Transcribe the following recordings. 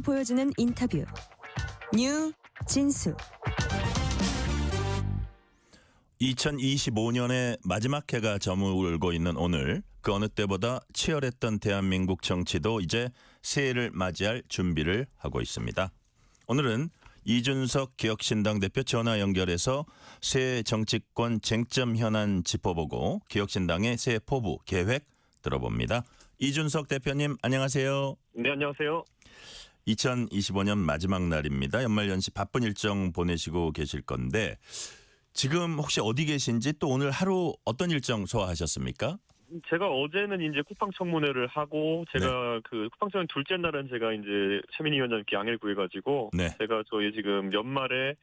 보여주는 인터뷰 뉴 진수. 2025년의 마지막 해가 저물고 있는 오늘, 그 어느 때보다 치열했던 대한민국 정치도 이제 새해를 맞이할 준비를 하고 있습니다. 오늘은 이준석 기혁신당 대표 전화 연결해서 새해 정치권 쟁점 현안 짚어보고 기혁신당의 새해 포부 계획 들어봅니다. 이준석 대표님 안녕하세요. 네, 안녕하세요. 2025년 마지막 날입니다. 연말연시 바쁜 일정 보내시고 계실 건데 지금 혹시 어디 계신지, 또 오늘 하루 어떤 일정 소화하셨습니까? 제가 어제는 이제 쿠팡 청문회를 하고, 제가 그 쿠팡 청문회 둘째 날은 제가 이제 최민희 위원장께 양해를 구해가지고, 네. 제가 저희 지금 연말에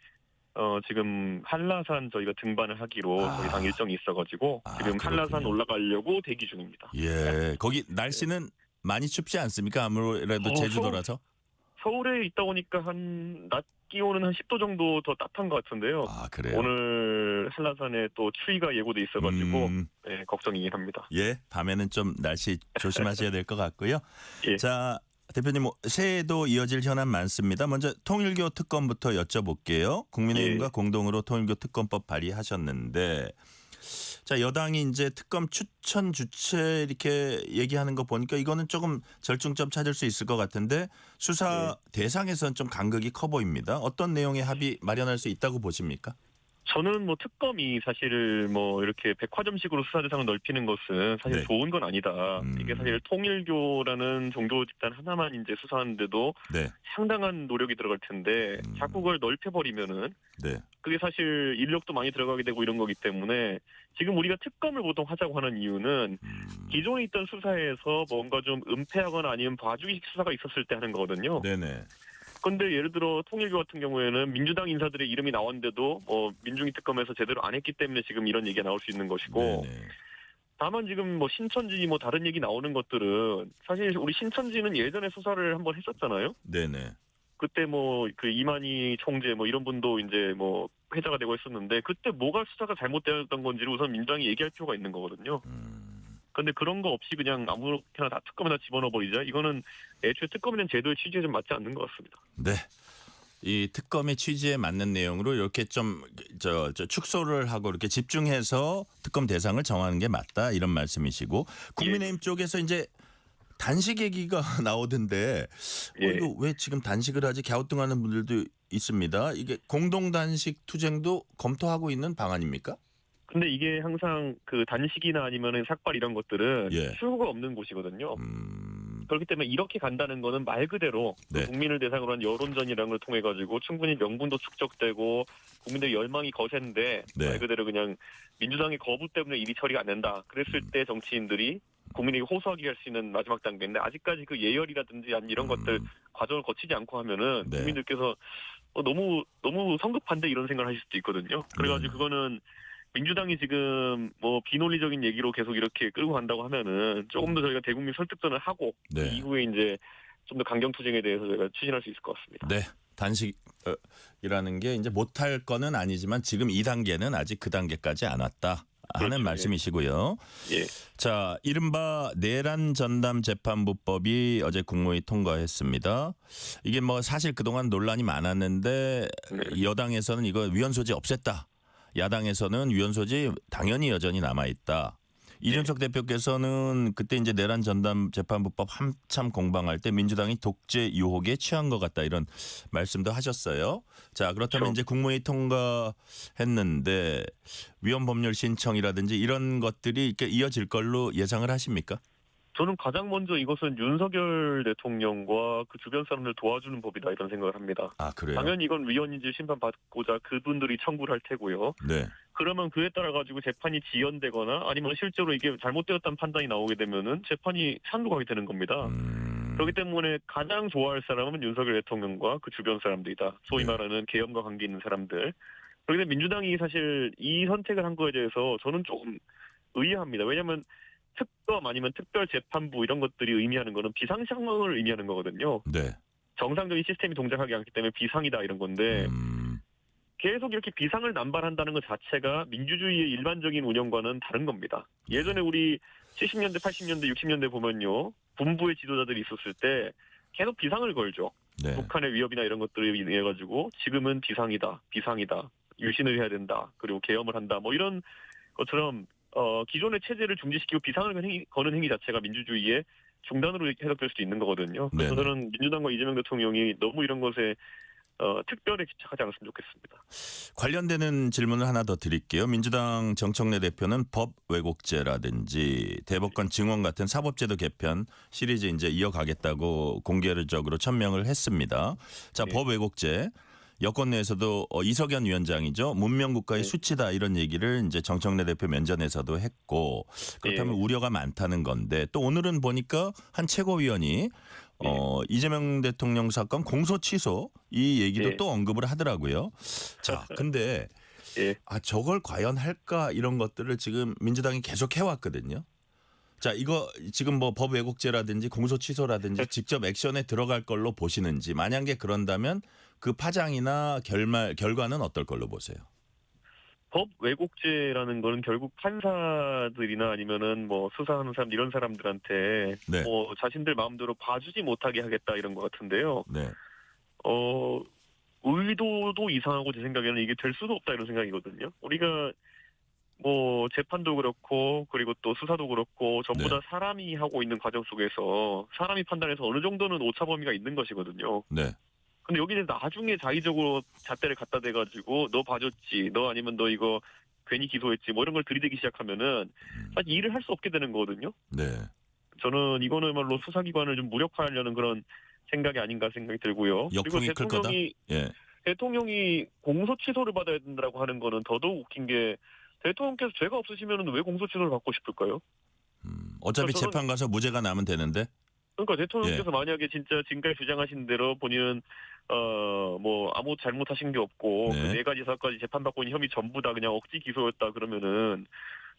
지금 한라산 저희가 등반을 하기로 저희 당 일정이 있어가지고 지금 그렇군요. 한라산 올라가려고 대기 중입니다. 예, 거기 날씨는 많이 춥지 않습니까? 아무래도 제주도라서. 서울에 있다 보니까 낮 기온은 한 10도 정도 더 따뜻한 것 같은데요. 아, 그래요? 오늘 한라산에 또 추위가 예고돼 있어가지고 네, 걱정이긴 합니다. 예, 밤에는 좀 날씨 조심하셔야 될 것 같고요. 예. 자, 대표님, 새해에도 이어질 현안 많습니다. 먼저 통일교 특검부터 여쭤볼게요. 국민의힘과 예. 공동으로 통일교 특검법 발의하셨는데, 자, 여당이 이제 특검 추천 주체 이렇게 얘기하는 거 보니까 이거는 조금 절충점 찾을 수 있을 것 같은데 수사 대상에서는 좀 간극이 커 보입니다. 어떤 내용의 합의 마련할 수 있다고 보십니까? 저는 뭐 특검이 사실 뭐 이렇게 백화점식으로 수사 대상을 넓히는 것은 사실 네. 좋은 건 아니다. 이게 사실 통일교라는 종교 집단 하나만 이제 수사하는데도 네. 상당한 노력이 들어갈 텐데 자꾸 그걸 넓혀버리면은 네. 그게 사실 인력도 많이 들어가게 되고 이런 거기 때문에 지금 우리가 특검을 보통 하자고 하는 이유는 기존에 있던 수사에서 뭔가 좀 은폐하거나 아니면 봐주기식 수사가 있었을 때 하는 거거든요. 네네. 근데 예를 들어 통일교 같은 경우에는 민주당 인사들의 이름이 나왔는데도 민중위 특검에서 제대로 안 했기 때문에 지금 이런 얘기가 나올 수 있는 것이고, 네네. 다만 지금 뭐 신천지 뭐 다른 얘기 나오는 것들은 사실 우리 신천지는 예전에 수사를 한번 했었잖아요. 네네. 그때 뭐 그 이만희 총재 뭐 이런 분도 이제 뭐 회자가 되고 했었는데 그때 뭐가 수사가 잘못되었던 건지를 우선 민주당이 얘기할 필요가 있는 거거든요. 근데 그런 거 없이 그냥 아무렇게나 다 특검에다 집어넣어 버리자. 이거는 애초에 특검이라는 제도의 취지에 좀 맞지 않는 것 같습니다. 네. 이 특검의 취지에 맞는 내용으로 이렇게 좀 축소를 하고 이렇게 집중해서 특검 대상을 정하는 게 맞다, 이런 말씀이시고, 국민의힘 쪽에서 이제 단식 얘기가 나오던데 이거 왜 지금 단식을 하지 갸우뚱하는 분들도 있습니다. 이게 공동 단식 투쟁도 검토하고 있는 방안입니까? 근데 이게 항상 그 단식이나 아니면은 삭발 이런 것들은 수요가 없는 곳이거든요. 그렇기 때문에 이렇게 간다는 거는 말 그대로 네. 국민을 대상으로 한 여론전이라는 걸 통해 가지고 충분히 명분도 축적되고 국민들의 열망이 거센데 말 그대로 그냥 민주당의 거부 때문에 일이 처리가 안 된다. 그랬을 때 정치인들이 국민에게 호소하게 할 수 있는 마지막 단계인데, 아직까지 그 예열이라든지 아니 이런 것들 과정을 거치지 않고 하면은 국민들께서 너무 성급한데 이런 생각을 하실 수도 있거든요. 그래가지고 그거는 민주당이 지금 뭐 비논리적인 얘기로 계속 이렇게 끌고 간다고 하면은 조금 더 저희가 대국민 설득전을 하고 그 이후에 이제 좀 더 강경 투쟁에 대해서 저희가 추진할 수 있을 것 같습니다. 네. 단식이라는 게 이제 못할 거는 아니지만 지금 2단계는 아직 그 단계까지 안 왔다 하는 그렇죠. 말씀이시고요. 예. 자, 이른바 내란 전담 재판부법이 어제 국무회의 통과했습니다. 이게 뭐 사실 그동안 논란이 많았는데 여당에서는 이거 위헌 소지 없앴다, 야당에서는 위헌 소지 당연히 여전히 남아 있다. 이준석 대표께서는 그때 이제 내란 전담 재판부법 한참 공방할 때 민주당이 독재 유혹에 취한 것 같다, 이런 말씀도 하셨어요. 자, 그렇다면 이제 국무회의 통과했는데 위헌 법률 신청이라든지 이런 것들이 이렇게 이어질 걸로 예상을 하십니까? 저는 가장 먼저 이것은 윤석열 대통령과 그 주변 사람들 도와주는 법이다, 이런 생각을 합니다. 아, 그래요? 당연히 이건 위헌인지 심판받고자 그분들이 청구를 할 테고요. 네. 그러면 그에 따라 가지고 재판이 지연되거나 아니면 실제로 이게 잘못되었다는 판단이 나오게 되면은 재판이 산으로 가게 되는 겁니다. 그렇기 때문에 가장 좋아할 사람은 윤석열 대통령과 그 주변 사람들이다. 소위 말하는 계엄과 관계 있는 사람들. 그렇기 때문에 민주당이 사실 이 선택을 한 거에 대해서 저는 조금 의아합니다. 왜냐하면 특검 아니면 특별재판부 이런 것들이 의미하는 거는 비상 상황을 의미하는 거거든요. 네. 정상적인 시스템이 동작하지 않기 때문에 비상이다 이런 건데 계속 이렇게 비상을 남발한다는 것 자체가 민주주의의 일반적인 운영과는 다른 겁니다. 예전에 우리 70년대, 80년대, 60년대 보면요. 군부의 지도자들이 있었을 때 계속 비상을 걸죠. 네. 북한의 위협이나 이런 것들에 인해 가지고 지금은 비상이다, 유신을 해야 된다, 그리고 계엄을 한다, 뭐 이런 것처럼 기존의 체제를 중지시키고 비상을 거는 행위 자체가 민주주의의 중단으로 해석될 수도 있는 거거든요. 그래서 네네. 저는 민주당과 이재명 대통령이 너무 이런 것에 특별히 집착하지 않았으면 좋겠습니다. 관련되는 질문을 하나 더 드릴게요. 민주당 정청래 대표는 법 왜곡죄라든지 대법관 증언 같은 사법제도 개편 시리즈 이제 이어가겠다고 공개적으로 천명을 했습니다. 자, 네. 법 왜곡죄. 여권 내에서도 이석연 위원장이죠. 문명 국가의 네. 수치다 이런 얘기를 이제 정청래 대표 면전에서도 했고 그렇다면 네. 우려가 많다는 건데 또 오늘은 보니까 한 최고위원이 이재명 대통령 사건 공소 취소 이 얘기도 예. 또 언급을 하더라고요. 자, 근데 예. 저걸 과연 할까 이런 것들을 지금 민주당이 계속 해왔거든요. 자, 이거 지금 뭐 법 왜곡죄라든지 공소 취소라든지 직접 액션에 들어갈 걸로 보시는지 만약에 그런다면 그 파장이나 결과는 어떨 걸로 보세요? 법 왜곡죄라는 거는 결국 판사들이나 아니면은 뭐 수사하는 사람 이런 사람들한테 네. 뭐 자신들 마음대로 봐주지 못하게 하겠다 이런 것 같은데요. 네. 의도도 이상하고 제 생각에는 이게 될 수도 없다 이런 생각이거든요. 우리가 뭐 재판도 그렇고 그리고 또 수사도 그렇고 전부 네. 다 사람이 하고 있는 과정 속에서 사람이 판단해서 어느 정도는 오차 범위가 있는 것이거든요. 네. 근데 여기는 나중에 자의적으로 잣대를 갖다 대가지고 너 봐줬지, 너 아니면 너 이거 괜히 기소했지, 뭐 이런 걸 들이대기 시작하면은 사실 일을 할 수 없게 되는 거거든요. 네. 저는 이거는말로 수사기관을 좀 무력화하려는 그런 생각이 아닌가 생각이 들고요. 그리고 역풍이 클 거다. 예. 대통령이 공소 취소를 받아야 된다고 하는 거는 더더욱 웃긴 게 대통령께서 죄가 없으시면 왜 공소 취소를 받고 싶을까요? 어차피 저는- 재판 가서 무죄가 나면 되는데. 그러니까 대통령께서 만약에 진짜 지금까지 주장하신 대로 본인은 뭐 아무 잘못하신 게 없고 네. 그 4가지 사건까지 재판받고 있는 혐의 전부 다 그냥 억지 기소였다 그러면은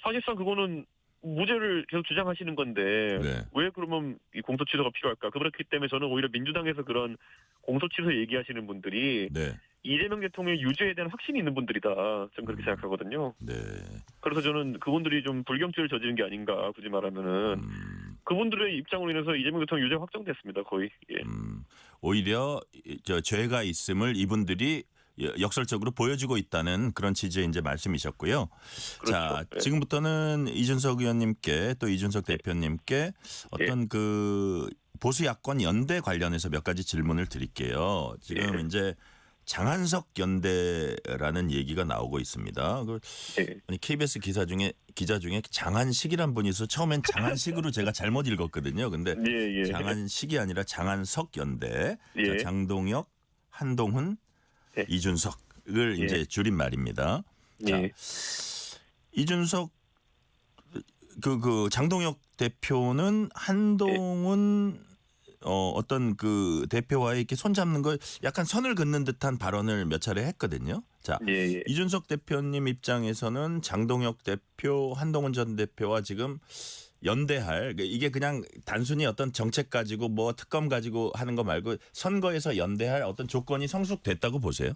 사실상 그거는 무죄를 계속 주장하시는 건데 네. 왜 그러면 이 공소 취소가 필요할까? 그렇기 때문에 저는 오히려 민주당에서 그런 공소 취소 얘기하시는 분들이 네. 이재명 대통령 유죄에 대한 확신이 있는 분들이다. 좀 그렇게 생각하거든요. 네. 그래서 저는 그분들이 좀 불경죄를 저지른 게 아닌가 굳이 말하면은 그분들의 입장으로 인해서 이재명 대통령 유죄 확정됐습니다. 거의. 예. 오히려 죄가 있음을 이분들이 역설적으로 보여주고 있다는 그런 취지의 이제 말씀이셨고요. 그렇죠. 자, 예. 지금부터는 이준석 의원님께 또 이준석 대표님께 어떤 그 보수 야권 연대 관련해서 몇 가지 질문을 드릴게요. 지금 예. 이제 장한석 연대라는 얘기가 나오고 있습니다. 예. 아니, KBS 기자 중에 장한식이란 분이 있어 처음엔 장한식으로 제가 잘못 읽었거든요. 근데 예. 장한식이 아니라 장한석 연대. 예. 자, 장동혁, 한동훈, 예. 이준석을 예. 이제 줄인 말입니다. 자, 예. 이준석 그 장동혁 대표는 한동훈 어떤 그 대표와의 이렇게 손잡는 걸 약간 선을 긋는 듯한 발언을 몇 차례 했거든요. 자, 예. 이준석 대표님 입장에서는 장동혁 대표, 한동훈 전 대표와 지금 연대할 이게 그냥 단순히 어떤 정책 가지고 뭐 특검 가지고 하는 거 말고 선거에서 연대할 어떤 조건이 성숙됐다고 보세요?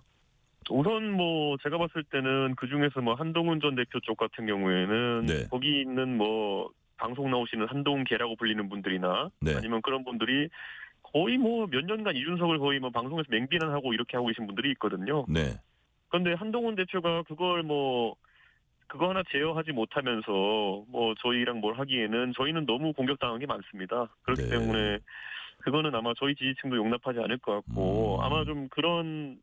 우선 뭐 제가 봤을 때는 그 중에서 뭐 한동훈 전 대표 쪽 같은 경우에는 네. 거기 있는 뭐 방송 나오시는 한동훈계라고 불리는 분들이나 네. 아니면 그런 분들이 거의 뭐 몇 년간 이준석을 거의 뭐 방송에서 맹비난하고 이렇게 하고 계신 분들이 있거든요. 네. 그런데 한동훈 대표가 그걸 뭐 그거 하나 제어하지 못하면서 뭐 저희랑 뭘 하기에는 저희는 너무 공격당한 게 많습니다. 그렇기 네. 때문에 그거는 아마 저희 지지층도 용납하지 않을 것 같고 아마 좀 그런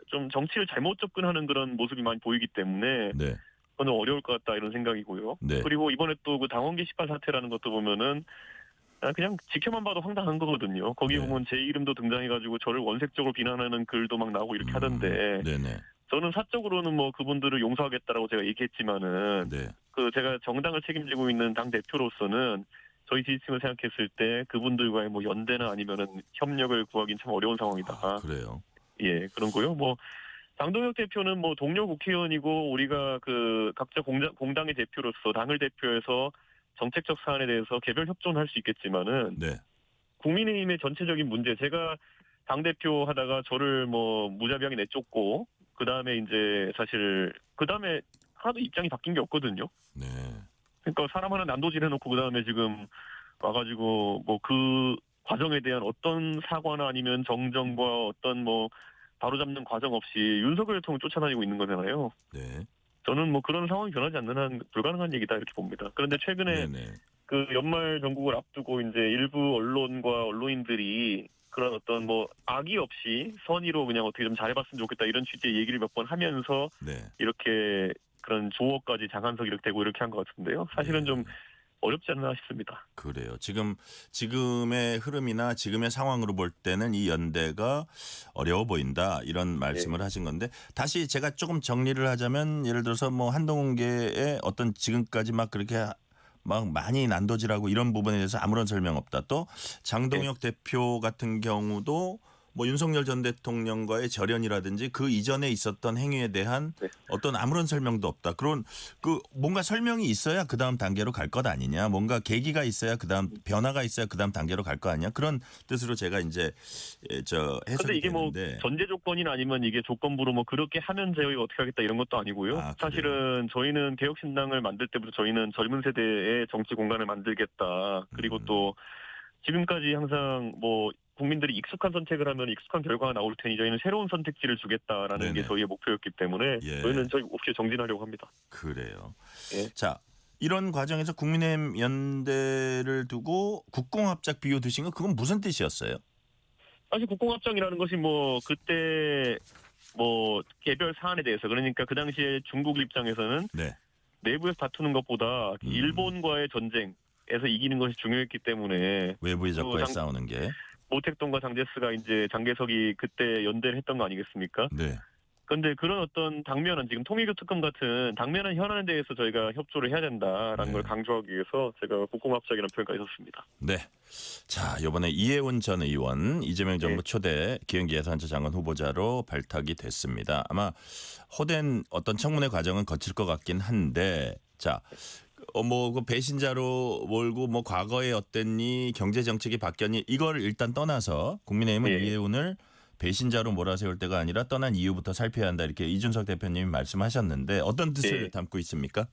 좀 정치를 잘못 접근하는 그런 모습이 많이 보이기 때문에 네. 그거는 어려울 것 같다 이런 생각이고요. 네. 그리고 이번에 또 그 당원 게시판 사태라는 것도 보면은 그냥 지켜만 봐도 황당한 거거든요. 거기 네. 보면 제 이름도 등장해가지고 저를 원색적으로 비난하는 글도 막 나오고 이렇게 하던데 네네. 저는 사적으로는 뭐 그분들을 용서하겠다라고 제가 얘기했지만은 네. 그 제가 정당을 책임지고 있는 당 대표로서는 저희 지지층을 생각했을 때 그분들과의 뭐 연대나 아니면은 협력을 구하기는 참 어려운 상황이다. 그래요. 예, 그런 거요. 뭐 장동혁 대표는 뭐 동료 국회의원이고 우리가 그 각자 공당의 대표로서 당을 대표해서 정책적 사안에 대해서 개별 협조는 할 수 있겠지만은 네. 국민의힘의 전체적인 문제 제가 당 대표 하다가 저를 뭐 무자비하게 내쫓고 그 다음에 이제 사실 그 다음에 하나도 입장이 바뀐 게 없거든요. 네. 그러니까 사람 하나 난도질 해놓고 그 다음에 지금 와가지고 뭐 그 과정에 대한 어떤 사과나 아니면 정정과 어떤 뭐 바로잡는 과정 없이 윤석열 대통령을 쫓아다니고 있는 거잖아요. 네. 저는 뭐 그런 상황이 변하지 않는 한 불가능한 얘기다 이렇게 봅니다. 그런데 최근에 네네. 그 연말 정국을 앞두고 이제 일부 언론과 언론인들이 그런 어떤 뭐 악의 없이 선의로 그냥 어떻게 좀 잘해봤으면 좋겠다 이런 취지의 얘기를 몇 번 하면서 네. 이렇게 그런 조어까지 장한석 이렇게 되고 이렇게 한 것 같은데요. 사실은 네. 좀 어렵지 않나 싶습니다. 그래요. 지금의 흐름이나 지금의 상황으로 볼 때는 이 연대가 어려워 보인다 이런 말씀을 하신 건데 다시 제가 조금 정리를 하자면 예를 들어서 뭐 한동훈계의 어떤 지금까지 막 그렇게 막 많이 난도질하고 이런 부분에 대해서 아무런 설명 없다. 또 장동혁 대표 같은 경우도 뭐 윤석열 전 대통령과의 절연이라든지 그 이전에 있었던 행위에 대한 네. 어떤 아무런 설명도 없다. 그런 그 뭔가 설명이 있어야 그 다음 단계로 갈 것 아니냐. 뭔가 계기가 있어야 그 다음 변화가 있어야 그 다음 단계로 갈 거 아니냐. 그런 뜻으로 제가 이제 그런데 해석이 이게 뭐 되는데. 전제 조건이나 아니면 이게 조건부로 뭐 그렇게 하면 제가 어떻게 하겠다 이런 것도 아니고요. 아, 그래요? 사실은 저희는 개혁신당을 만들 때부터 저희는 젊은 세대의 정치 공간을 만들겠다. 그리고 또 지금까지 항상 뭐 국민들이 익숙한 선택을 하면 익숙한 결과가 나올 테니 저희는 새로운 선택지를 주겠다라는 네네. 게 저희의 목표였기 때문에 예. 저희는 저희 몫이 정진하려고 합니다. 그래요. 예. 자, 이런 과정에서 국민의힘 연대를 두고 국공합작 비유 드신 거 그건 무슨 뜻이었어요? 사실 국공합작이라는 것이 뭐 그때 뭐 개별 사안에 대해서 그러니까 그 당시에 중국 입장에서는 네. 내부에서 다투는 것보다 일본과의 전쟁에서 이기는 것이 중요했기 때문에 외부의 적과에 장- 싸우는 게. 모택동과 장제스가 이제 장개석이 그때 연대를 했던 거 아니겠습니까? 네. 그런데 그런 어떤 당면한 지금 통일교특검 같은 당면한 현안에 대해서 저희가 협조를 해야 된다라는 네. 걸 강조하기 위해서 제가 국공합작이라는 표현까지 썼습니다. 네. 자, 이번에 이해운 전 의원 이재명 정부 네. 초대 기획 예산처 장관 후보자로 발탁이 됐습니다. 아마 호된 어떤 청문회 과정은 거칠 것 같긴 한데 자, 뭐 그 배신자로 몰고 뭐 과거에 어땠니 경제 정책이 바뀌었니 이걸 일단 떠나서 국민의힘은 예. 이해운을 배신자로 몰아세울 때가 아니라 떠난 이유부터 살펴야 한다 이렇게 이준석 대표님이 말씀하셨는데 어떤 뜻을 예. 담고 있습니까?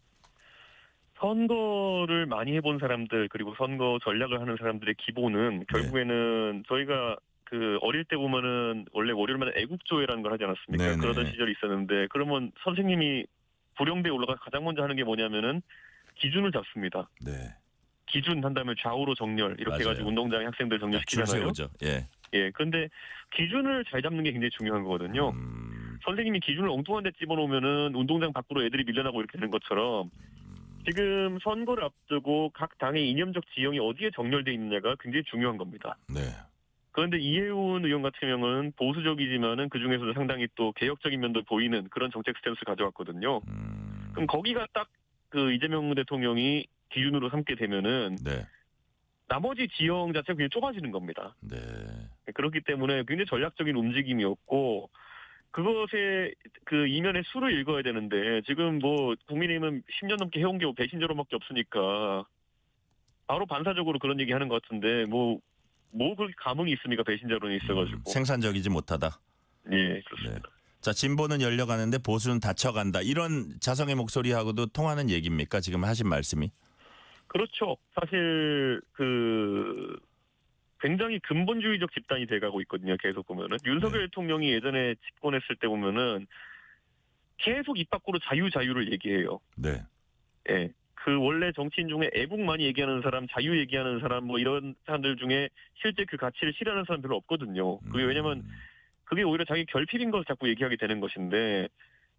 선거를 많이 해본 사람들 그리고 선거 전략을 하는 사람들의 기본은 결국에는 저희가 그 어릴 때 보면은 원래 월요일마다 애국조회라는 걸 하지 않았습니까? 네네. 그러던 시절이 있었는데 그러면 선생님이 부령대에 올라가서 가장 먼저 하는 게 뭐냐면은 기준을 잡습니다. 네. 기준 한 다음에 좌우로 정렬 이렇게 맞아요. 해가지고 운동장에 학생들 줄 정렬시키잖아요. 세우죠. 예. 예, 그런데 기준을 잘 잡는 게 굉장히 중요한 거거든요. 선생님이 기준을 엉뚱한 데 집어넣으면은 운동장 밖으로 애들이 밀려나고 이렇게 되는 것처럼 지금 선거를 앞두고 각 당의 이념적 지형이 어디에 정렬돼 있느냐가 굉장히 중요한 겁니다. 네. 그런데 이해운 의원 같은 경우는 보수적이지만은 그 중에서도 상당히 또 개혁적인 면도 보이는 그런 정책 스탠스를 가져왔거든요. 그럼 거기가 딱 그 이재명 대통령이 기준으로 삼게 되면은 네. 나머지 지형 자체가 굉장히 좁아지는 겁니다. 네. 그렇기 때문에 굉장히 전략적인 움직임이었고 그것에 그 이면의 수를 읽어야 되는데 지금 뭐 국민의힘은 10년 넘게 해온 게 배신자로밖에 없으니까 바로 반사적으로 그런 얘기 하는 것 같은데 뭐 그렇게 감흥이 있습니까? 배신자론이 있어가지고. 생산적이지 못하다. 예, 그렇습니다. 자, 진보는 열려가는데 보수는 닫혀간다. 이런 자성의 목소리하고도 통하는 얘기입니까? 지금 하신 말씀이. 그렇죠. 사실 그 굉장히 근본주의적 집단이 돼가고 있거든요. 계속 보면은 윤석열 대통령이 예전에 집권했을 때 보면은 계속 입 밖으로 자유를 얘기해요. 네. 예. 그 원래 정치인 중에 애국 많이 얘기하는 사람, 자유 얘기하는 사람 뭐 이런 사람들 중에 실제 그 가치를 실현하는 사람 별로 없거든요. 그게 왜냐면 그게 오히려 자기 결핍인 것을 자꾸 얘기하게 되는 것인데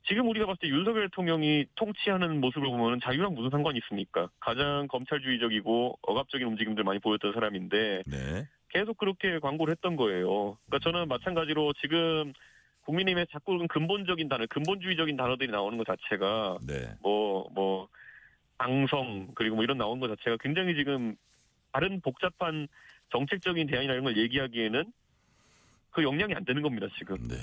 지금 우리가 봤을 때 윤석열 대통령이 통치하는 모습을 보면 자유랑 무슨 상관이 있습니까? 가장 검찰주의적이고 억압적인 움직임들 많이 보였던 사람인데 네. 계속 그렇게 광고를 했던 거예요. 그러니까 저는 마찬가지로 지금 국민의힘에 자꾸 근본적인 단어, 근본주의적인 단어들이 나오는 것 자체가 네. 뭐 방성 그리고 뭐 이런 나오는 것 자체가 굉장히 지금 다른 복잡한 정책적인 대안이나 이런 걸 얘기하기에는 그 역량이 안 되는 겁니다 지금. 네.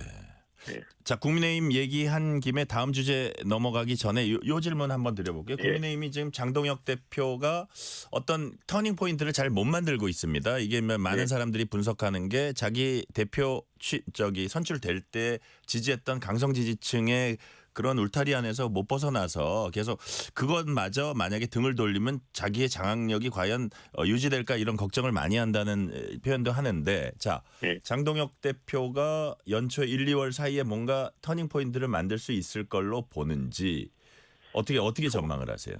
네. 자, 국민의힘 얘기한 김에 다음 주제 넘어가기 전에 요 질문 한번 드려볼게요. 예. 국민의힘이 지금 장동혁 대표가 어떤 터닝 포인트를 잘 못 만들고 있습니다. 이게 많은 예. 사람들이 분석하는 게 자기 대표 선출될 때 지지했던 강성 지지층의 그런 울타리 안에서 못 벗어나서 계속 그것마저 만약에 등을 돌리면 자기의 장악력이 과연 유지될까 이런 걱정을 많이 한다는 표현도 하는데 자 네. 장동혁 대표가 연초 1, 2월 사이에 뭔가 터닝 포인트를 만들 수 있을 걸로 보는지 어떻게 전망을 하세요?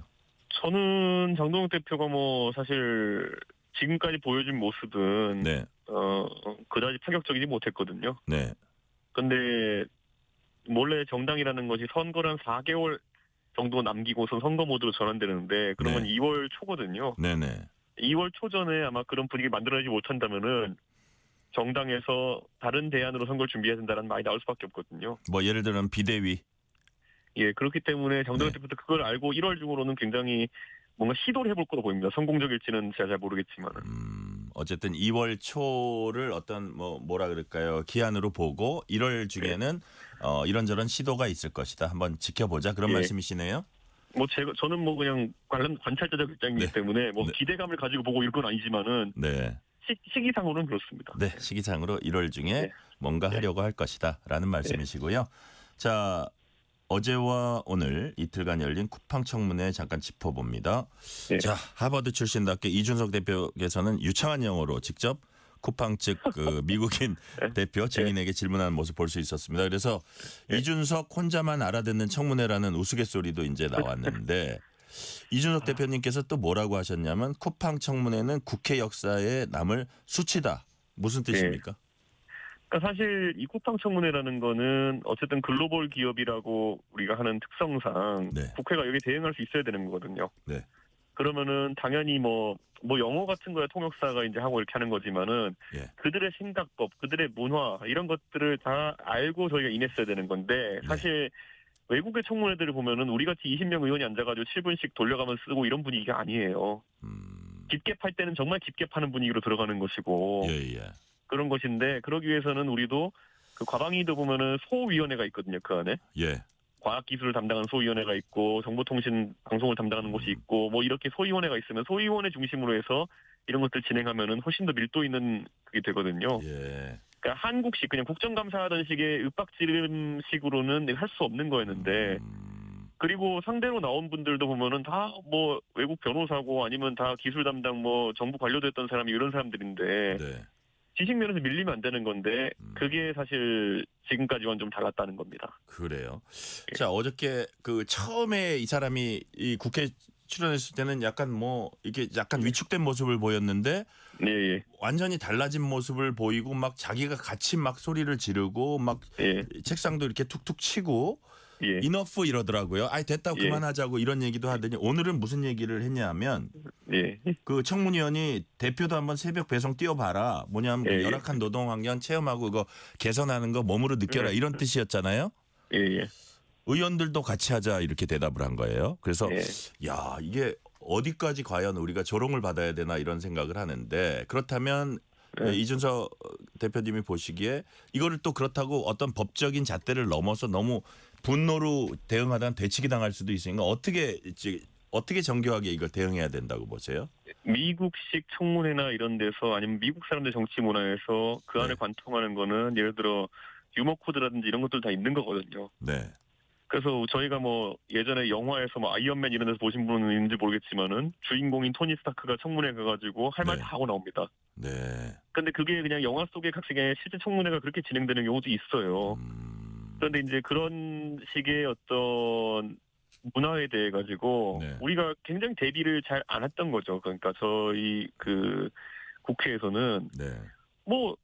저는 장동혁 대표가 뭐 사실 지금까지 보여준 모습은 네. 그다지 파격적이지 못했거든요. 네. 근데 원래 정당이라는 것이 선거를 한 4개월 정도 남기고서 선거 모드로 전환되는데 그러면 네. 2월 초거든요. 네네. 2월 초 전에 아마 그런 분위기 만들어내지 못한다면은 정당에서 다른 대안으로 선거를 준비해야 된다는 말이 나올 수밖에 없거든요. 뭐 예를 들면 비대위. 예, 그렇기 때문에 장동혁 네. 대표도 그걸 알고 1월 중으로는 굉장히 뭔가 시도를 해볼 거로 보입니다. 성공적일지는 제가 잘 모르겠지만은. 어쨌든 2월 초를 어떤 뭐라 그럴까요? 기한으로 보고 1월 중에는 이런저런 시도가 있을 것이다. 한번 지켜보자. 그런 예. 말씀이시네요. 뭐 저는 뭐 그냥 관찰자적 입장이기 네. 때문에 뭐 네. 기대감을 가지고 보고 이런 건 아니지만은 네. 시기상으로는 그렇습니다. 네, 시기상으로 1월 중에 네. 뭔가 하려고 할 것이다라는 말씀이시고요. 자, 어제와 오늘 이틀간 열린 쿠팡 청문회 잠깐 짚어봅니다. 네. 자, 하버드 출신답게 이준석 대표께서는 유창한 영어로 직접 쿠팡 측 그 미국인 대표 증인에게 질문하는 모습 볼 수 있었습니다. 그래서 이준석 혼자만 알아듣는 청문회라는 우스갯소리도 이제 나왔는데 이준석 대표님께서 또 뭐라고 하셨냐면 쿠팡 청문회는 국회 역사에 남을 수치다. 무슨 뜻입니까? 그러니까 사실 이 쿠팡 청문회라는 거는 어쨌든 글로벌 기업이라고 우리가 하는 특성상 네. 국회가 여기 대응할 수 있어야 되는 거거든요. 네. 그러면은 당연히 뭐 영어 같은 거야 통역사가 이제 하고 이렇게 하는 거지만은 예. 그들의 생각법, 그들의 문화 이런 것들을 다 알고 저희가 임했어야 되는 건데 사실 외국의 청문회들을 보면은 우리 같이 20명 의원이 앉아가지고 7분씩 돌려가면 쓰고 이런 분위기가 아니에요. 깊게 팔 때는 정말 깊게 파는 분위기로 들어가는 것이고 예. 그런 것인데 그러기 위해서는 우리도 그 과방위도 보면은 소위원회가 있거든요. 그 안에. 예. 과학기술을 담당하는 소위원회가 있고 정보통신 방송을 담당하는 곳이 있고 뭐 이렇게 소위원회가 있으면 소위원회 중심으로 해서 이런 것들 진행하면은 훨씬 더 밀도 있는 그게 되거든요. 예. 그러니까 한국식 그냥 국정감사하던 식의 윽박지름식으로는 할 수 없는 거였는데 그리고 상대로 나온 분들도 보면은 다 뭐 외국 변호사고 아니면 다 기술 담당 뭐 정부 관료됐던 사람이 이런 사람들인데 네. 지식 면에서 밀리면 안 되는 건데 그게 사실 지금까지와는 좀 달랐다는 겁니다. 그래요. 자, 어저께 그 처음에 이 사람이 이 국회 출연했을 때는 약간 이게 약간 위축된 모습을 보였는데 예. 완전히 달라진 모습을 보이고 막 자기가 같이 막 소리를 지르고 막 예. 책상도 이렇게 툭툭 치고 예. 이너프 이러더라고요. 아이 됐다고 예. 그만하자고 이런 얘기도 하더니 오늘은 무슨 얘기를 했냐면 예. 그 청문위원이 대표도 한번 새벽 배송 뛰어봐라. 뭐냐면 예. 열악한 노동 환경 체험하고 그거 개선하는 거 몸으로 느껴라 이런 뜻이었잖아요. 예. 의원들도 같이 하자 이렇게 대답을 한 거예요. 그래서 예. 야 이게 어디까지 과연 우리가 조롱을 받아야 되나 이런 생각을 하는데 그렇다면 이준석 대표님이 보시기에 이거를 또 그렇다고 어떤 법적인 잣대를 넘어서 너무 분노로 대응하다가 되치기 당할 수도 있으니까 어떻게 정교하게 이걸 대응해야 된다고 보세요? 미국식 청문회나 이런 데서 아니면 미국 사람들 정치 문화에서 그 안에 관통하는 거는 예를 들어 유머 코드라든지 이런 것들 다 있는 거거든요. 네. 그래서 저희가 뭐 예전에 영화에서 뭐 아이언맨 이런 데서 보신 분은 있는지 모르겠지만은 주인공인 토니 스타크가 청문회 가가지고 할 말 다 하고 나옵니다. 네. 근데 그게 그냥 영화 속의 각색의 실제 청문회가 그렇게 진행되는 경우도 있어요. 그런데 이제 그런 식의 어떤 문화에 대해 가지고 우리가 굉장히 대비를 잘 안 했던 거죠. 그러니까 저희 그 국회에서는 뭐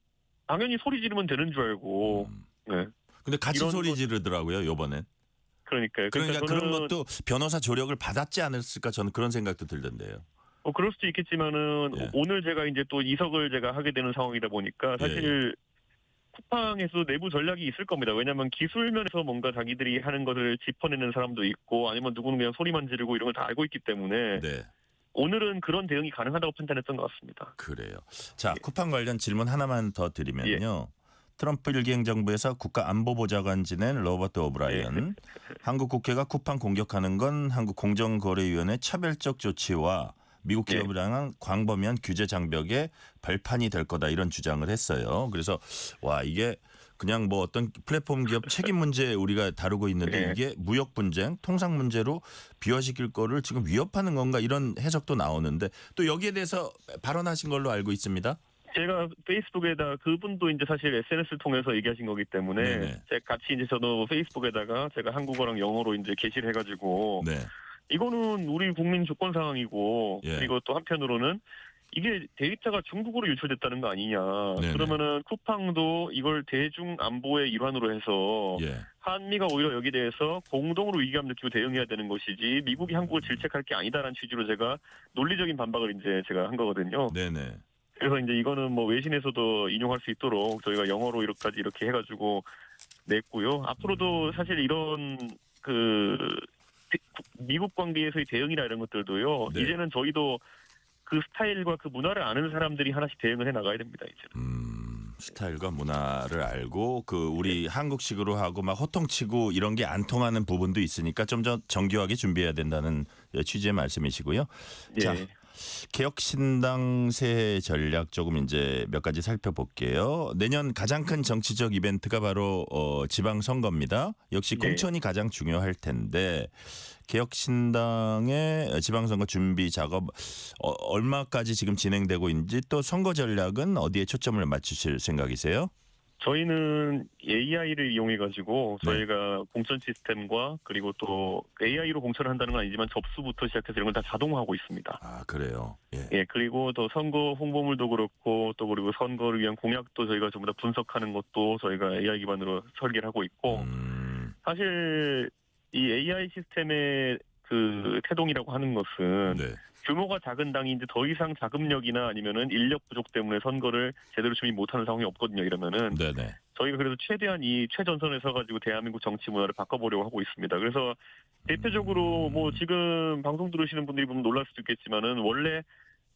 당연히 소리 지르면 되는 줄 알고. 근데 같이 소리 지르더라고요, 이번엔. 그러니까요. 그러니까 그런 것도 변호사 조력을 받았지 않았을까 저는 그런 생각도 들던데요. 그럴 수도 있겠지만은 오늘 제가 이제 또 이석을 제가 하게 되는 상황이다 보니까 사실 쿠팡에서 내부 전략이 있을 겁니다. 왜냐하면 기술 면에서 뭔가 자기들이 하는 것을 짚어내는 사람도 있고 아니면 누구는 그냥 소리만 지르고 이런 걸 다 알고 있기 때문에 오늘은 그런 대응이 가능하다고 판단했던 것 같습니다. 그래요. 자, 쿠팡 관련 질문 하나만 더 드리면요. 트럼프 일기 행정부에서 국가안보보좌관 지낸 로버트 오브라이언. 한국 국회가 쿠팡 공격하는 건 한국공정거래위원회 차별적 조치와 미국 기업을 향한 광범위한 규제 장벽의 발판이 될 거다 이런 주장을 했어요. 그래서 와 이게 그냥 뭐 어떤 플랫폼 기업 책임 문제 우리가 다루고 있는데 네. 이게 무역 분쟁, 통상 문제로 비화시킬 거를 지금 위협하는 건가 이런 해석도 나오는데 또 여기에 대해서 발언하신 걸로 알고 있습니다. 제가 페이스북에다 그분도 이제 사실 SNS를 통해서 얘기하신 거기 때문에 네네. 제가 같이 이제 저도 페이스북에다가 제가 한국어랑 영어로 이제 게시를 해가지고 네. 이거는 우리 국민 주권 상황이고 예. 그리고 또 한편으로는 이게 데이터가 중국으로 유출됐다는 거 아니냐. 네네. 그러면은 쿠팡도 이걸 대중 안보의 일환으로 해서 예. 한미가 오히려 여기에 대해서 공동으로 위기감 느끼고 대응해야 되는 것이지 미국이 한국을 질책할 게 아니다라는 취지로 제가 논리적인 반박을 이제 제가 한 거거든요. 네네. 그래서 이제 이거는 뭐 외신에서도 인용할 수 있도록 저희가 영어로 이렇게 해가지고 냈고요. 앞으로도 사실 이런 그 미국 관계에서의 대응이나 이런 것들도요. 네. 이제는 저희도 그 스타일과 그 문화를 아는 사람들이 하나씩 대응을 해 나가야 됩니다. 이제는. 스타일과 문화를 알고 그 우리 한국식으로 하고 막 호통치고 이런 게 안 통하는 부분도 있으니까 좀 더 정교하게 준비해야 된다는 취지의 말씀이시고요. 예. 자, 개혁신당 새해 전략 조금 이제 몇 가지 살펴볼게요. 내년 가장 큰 정치적 이벤트가 바로 지방선거입니다. 역시 네. 공천이 가장 중요할 텐데 개혁신당의 지방선거 준비 작업 얼마까지 지금 진행되고 있는지 또 선거 전략은 어디에 초점을 맞추실 생각이세요? 저희는 AI를 이용해가지고 네. 저희가 공천 시스템과 그리고 또 AI로 공천을 한다는 건 아니지만 접수부터 시작해서 이런 걸 다 자동화하고 있습니다. 아 그래요. 예. 예, 그리고 또 선거 홍보물도 그렇고 또 그리고 선거를 위한 공약도 저희가 전부 다 분석하는 것도 저희가 AI 기반으로 설계를 하고 있고 사실 이 AI 시스템의 그 태동이라고 하는 것은 네. 규모가 작은 당이 이제 더 이상 자금력이나 아니면은 인력 부족 때문에 선거를 제대로 준비 못하는 상황이 없거든요. 이러면은 네네. 저희가 그래서 최대한 이 최전선에 서가지고 대한민국 정치 문화를 바꿔보려고 하고 있습니다. 그래서 대표적으로 뭐 지금 방송 들으시는 분들이 보면 놀랄 수도 있겠지만은 원래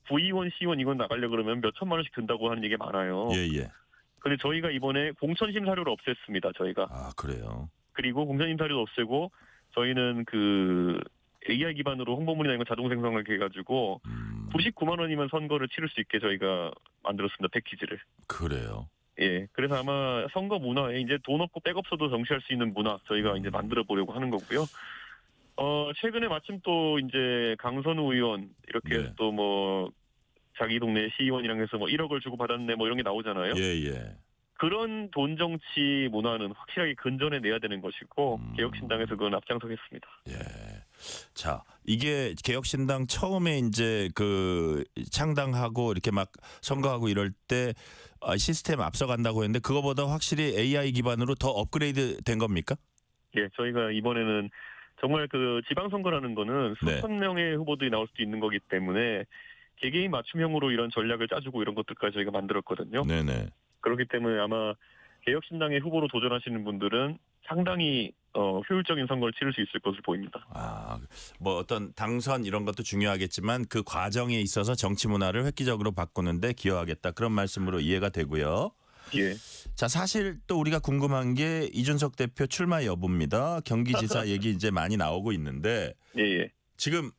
구의원, 시의원 이건 나가려 그러면 몇 천만 원씩 든다고 하는 얘기 많아요. 예예. 근데 저희가 이번에 공천심사료를 없앴습니다. 저희가. 아 그래요. 그리고 공천심사료도 없애고 저희는 그 AI 기반으로 홍보물이나 이런 거 자동 생성하게 해가지고 99만 원이면 선거를 치를 수 있게 저희가 만들었습니다. 패키지를. 그래요. 예. 그래서 아마 선거 문화에 이제 돈 없고 백 없어도 정치할 수 있는 문화 저희가 이제 만들어 보려고 하는 거고요. 최근에 마침 또 이제 강선우 의원 이렇게 네. 또 뭐 자기 동네 시의원이랑 해서 뭐 1억을 주고 받았네 뭐 이런 게 나오잖아요. 예예. 그런 돈 정치 문화는 확실하게 근전해 내야 되는 것이고 개혁신당에서 그건 앞장서겠습니다. 예. 자, 이게 개혁신당 처음에 이제 그 창당하고 이렇게 막 선거하고 이럴 때 시스템 앞서간다고 했는데 그거보다 확실히 AI 기반으로 더 업그레이드 된 겁니까? 예, 저희가 이번에는 정말 그 지방선거라는 거는 수천 명의 후보들이 나올 수도 있는 거기 때문에 개개인 맞춤형으로 이런 전략을 짜주고 이런 것들까지 저희가 만들었거든요. 네네. 그렇기 때문에 아마 개혁신당의 후보로 도전하시는 분들은 상당히 효율적인 선거를 치를 수 있을 것으로 보입니다. 아, 뭐 어떤 당선 이런 것도 중요하겠지만 그 과정에 있어서 정치 문화를 획기적으로 바꾸는데 기여하겠다 그런 말씀으로 이해가 되고요. 예. 자, 사실 또 우리가 궁금한 게 이준석 대표 출마 여부입니다. 경기지사 얘기 이제 많이 나오고 있는데 예. 지금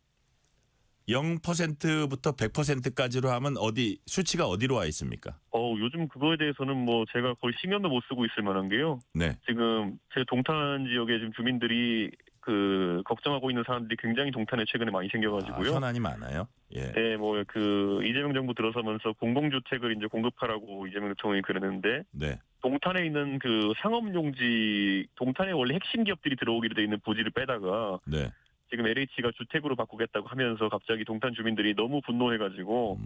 0%부터 100%까지로 하면 어디 수치가 어디로 와 있습니까? 요즘 그거에 대해서는 뭐 제가 거의 신경도 못 쓰고 있을 만한 게요. 네. 지금 제 동탄 지역에 지금 주민들이 그 걱정하고 있는 사람들이 굉장히 동탄에 최근에 많이 생겨가지고요. 현안이 많아요. 예. 네, 뭐 그 이재명 정부 들어서면서 공공주택을 이제 공급하라고 이재명 대통령이 그러는데 네. 동탄에 있는 그 상업용지, 동탄에 원래 핵심 기업들이 들어오기로 돼 있는 부지를 빼다가 네. 지금 LH가 주택으로 바꾸겠다고 하면서 갑자기 동탄 주민들이 너무 분노해가지고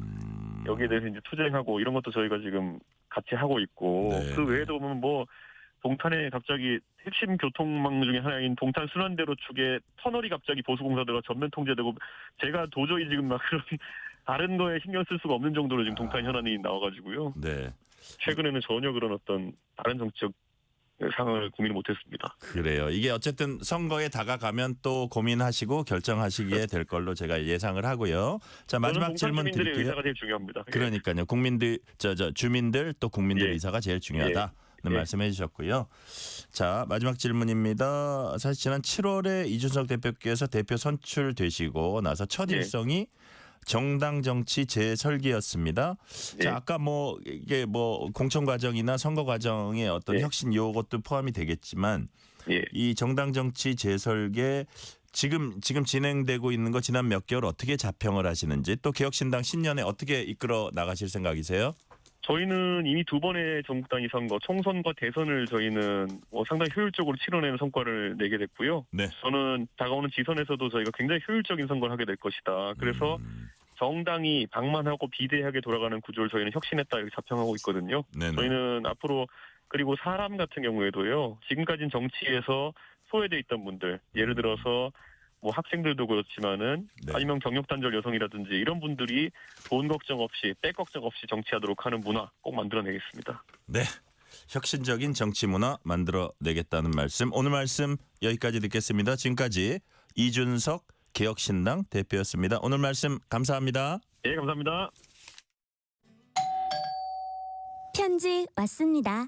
여기에 대해서 이제 투쟁하고 이런 것도 저희가 지금 같이 하고 있고 네. 그 외에도 보면 뭐 동탄에 갑자기 핵심 교통망 중에 하나인 동탄 순환대로 쪽에 터널이 갑자기 보수공사들과 전면 통제되고 제가 도저히 지금 막 그런 다른 거에 신경 쓸 수가 없는 정도로 지금 동탄 현안이 나와가지고요. 네. 최근에는 전혀 그런 어떤 다른 정치적 상황을 고민을 못했습니다. 그래요. 이게 어쨌든 선거에 다가가면 또 고민하시고 결정하시게 될 걸로 제가 예상을 하고요. 자, 마지막 질문 주민들의 드릴게요. 의사가 제일 중요합니다. 그러니까요. 국민들 주민들 또 국민들 예. 의사가 제일 중요하다는 예. 말씀해 주셨고요. 자, 마지막 질문입니다. 사실 지난 7월에 이준석 대표께서 대표 선출되시고 나서 첫 예. 일성이 정당 정치 재설계였습니다. 예. 자, 아까 뭐 이게 뭐 공천 과정이나 선거 과정의 어떤 예. 혁신 요것도 포함이 되겠지만 예. 이 정당 정치 재설계 지금 진행되고 있는 거 지난 몇 개월 어떻게 자평을 하시는지 또 개혁신당 신년에 어떻게 이끌어 나가실 생각이세요? 저희는 이미 두 번의 전국단위 선거, 총선과 대선을 저희는 상당히 효율적으로 치러내는 성과를 내게 됐고요. 네. 저는 다가오는 지선에서도 저희가 굉장히 효율적인 선거를 하게 될 것이다. 그래서 정당이 방만하고 비대하게 돌아가는 구조를 저희는 혁신했다 이렇게 자평하고 있거든요. 네네. 저희는 앞으로 그리고 사람 같은 경우에도요. 지금까지는 정치에서 소외돼 있던 분들, 예를 들어서 뭐 학생들도 그렇지만은 네. 아니면 경력단절 여성이라든지 이런 분들이 돈 걱정 없이 때 걱정 없이 정치하도록 하는 문화 꼭 만들어내겠습니다. 네. 혁신적인 정치 문화 만들어내겠다는 말씀. 오늘 말씀 여기까지 듣겠습니다. 지금까지 이준석 개혁신당 대표였습니다. 오늘 말씀 감사합니다. 예, 감사합니다. 편지 왔습니다.